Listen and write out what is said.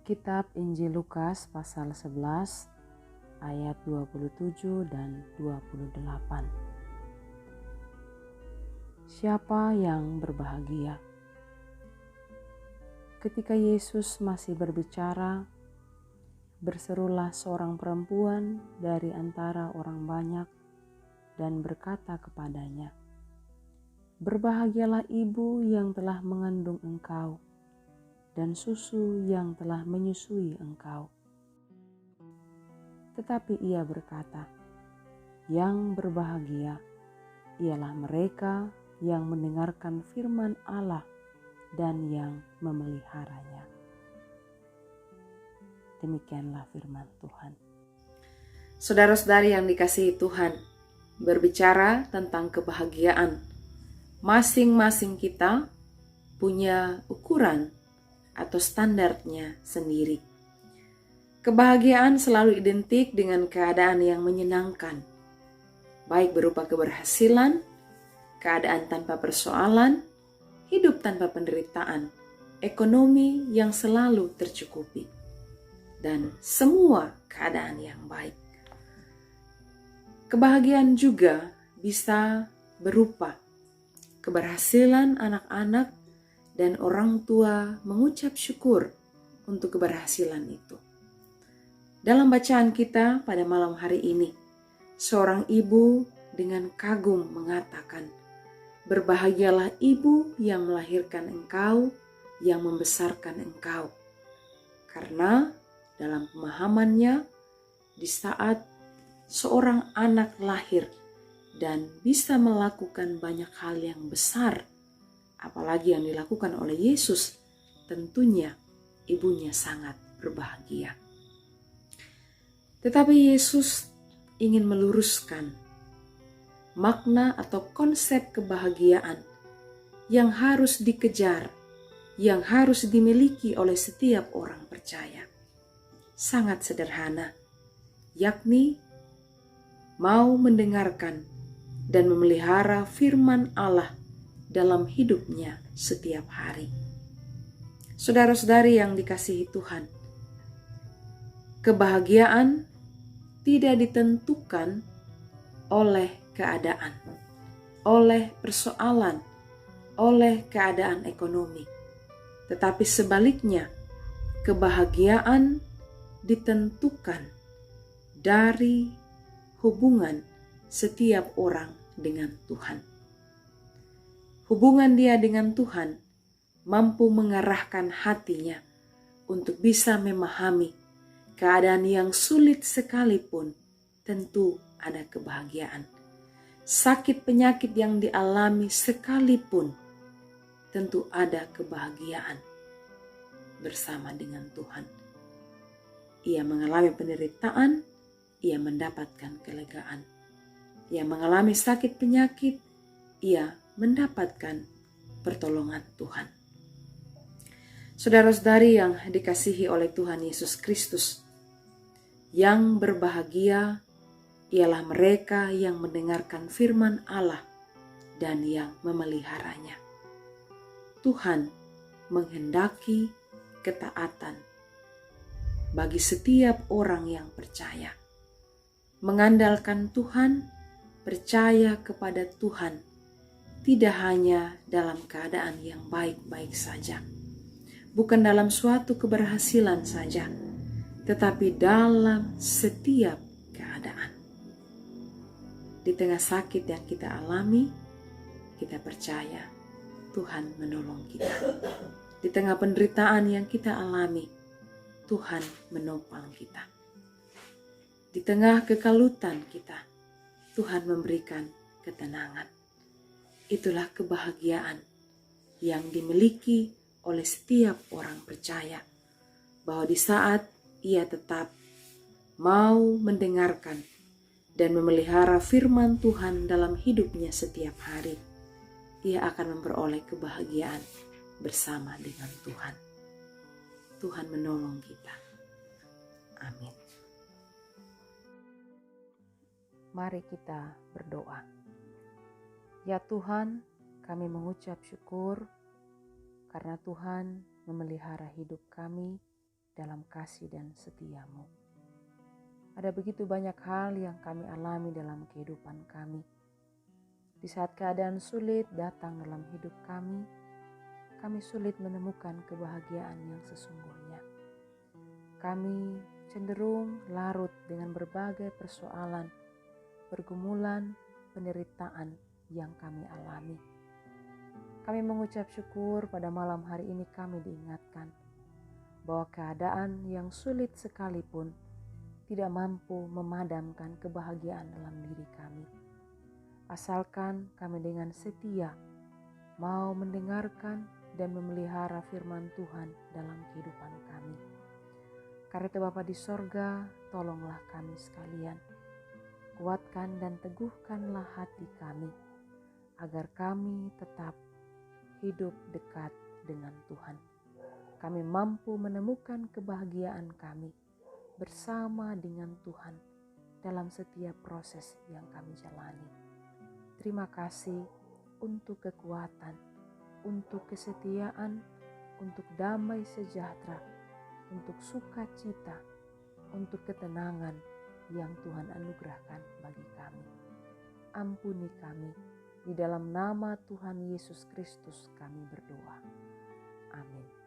Kitab Injil Lukas pasal 11 ayat 27 dan 28. Siapa yang berbahagia? Ketika Yesus masih berbicara, berserulah seorang perempuan dari antara orang banyak dan berkata kepadanya, "Berbahagialah ibu yang telah mengandung engkau dan susu yang telah menyusui engkau." Tetapi ia berkata, "Yang berbahagia ialah mereka yang mendengarkan firman Allah dan yang memeliharanya." Demikianlah firman Tuhan. Saudara-saudari yang dikasihi Tuhan, berbicara tentang kebahagiaan, masing-masing kita punya ukuran atau standarnya sendiri. Kebahagiaan selalu identik dengan keadaan yang menyenangkan, baik berupa keberhasilan, keadaan tanpa persoalan, hidup tanpa penderitaan, ekonomi yang selalu tercukupi, dan semua keadaan yang baik. Kebahagiaan juga bisa berupa keberhasilan anak-anak dan orang tua mengucap syukur untuk keberhasilan itu. Dalam bacaan kita pada malam hari ini, seorang ibu dengan kagum mengatakan, "Berbahagialah ibu yang melahirkan engkau, yang membesarkan engkau." Karena dalam pemahamannya, di saat seorang anak lahir dan bisa melakukan banyak hal yang besar, apalagi yang dilakukan oleh Yesus, tentunya ibunya sangat berbahagia. Tetapi Yesus ingin meluruskan makna atau konsep kebahagiaan yang harus dikejar, yang harus dimiliki oleh setiap orang percaya. Sangat sederhana, yakni mau mendengarkan dan memelihara firman Allah dalam hidupnya setiap hari. Saudara-saudari yang dikasihi Tuhan, kebahagiaan tidak ditentukan oleh keadaan, oleh persoalan, oleh keadaan ekonomi. Tetapi sebaliknya, kebahagiaan ditentukan dari hubungan setiap orang dengan Tuhan. Hubungan dia dengan Tuhan mampu mengarahkan hatinya untuk bisa memahami keadaan yang sulit sekalipun, tentu ada kebahagiaan. Sakit penyakit yang dialami sekalipun, tentu ada kebahagiaan bersama dengan Tuhan. Ia mengalami penderitaan, ia mendapatkan kelegaan. Ia mengalami sakit penyakit, ia mendapatkan pertolongan Tuhan. Saudara-saudari yang dikasihi oleh Tuhan Yesus Kristus, yang berbahagia ialah mereka yang mendengarkan firman Allah dan yang memeliharanya. Tuhan menghendaki ketaatan bagi setiap orang yang percaya. Mengandalkan Tuhan, percaya kepada Tuhan, tidak hanya dalam keadaan yang baik-baik saja, bukan dalam suatu keberhasilan saja, tetapi dalam setiap keadaan. Di tengah sakit yang kita alami, kita percaya Tuhan menolong kita. Di tengah penderitaan yang kita alami, Tuhan menopang kita. Di tengah kekalutan kita, Tuhan memberikan ketenangan. Itulah kebahagiaan yang dimiliki oleh setiap orang percaya, bahwa di saat ia tetap mau mendengarkan dan memelihara firman Tuhan dalam hidupnya setiap hari, ia akan memperoleh kebahagiaan bersama dengan Tuhan. Tuhan menolong kita. Amin. Mari kita berdoa. Ya Tuhan, kami mengucap syukur karena Tuhan memelihara hidup kami dalam kasih dan setia-Mu. Ada begitu banyak hal yang kami alami dalam kehidupan kami. Di saat keadaan sulit datang dalam hidup kami sulit menemukan kebahagiaan yang sesungguhnya. Kami cenderung larut dengan berbagai persoalan, pergumulan, penderitaan yang kami alami. Kami mengucap syukur pada malam hari ini kami diingatkan bahwa keadaan yang sulit sekalipun tidak mampu memadamkan kebahagiaan dalam diri kami. Asalkan kami dengan setia mau mendengarkan dan memelihara firman Tuhan dalam kehidupan kami. Karena itu Bapa di sorga, tolonglah kami sekalian. Kuatkan dan teguhkanlah hati kami, agar kami tetap hidup dekat dengan Tuhan. Kami mampu menemukan kebahagiaan kami bersama dengan Tuhan dalam setiap proses yang kami jalani. Terima kasih untuk kekuatan, untuk kesetiaan, untuk damai sejahtera, untuk sukacita, untuk ketenangan yang Tuhan anugerahkan bagi kami. Ampuni kami, di dalam nama Tuhan Yesus Kristus kami berdoa. Amin.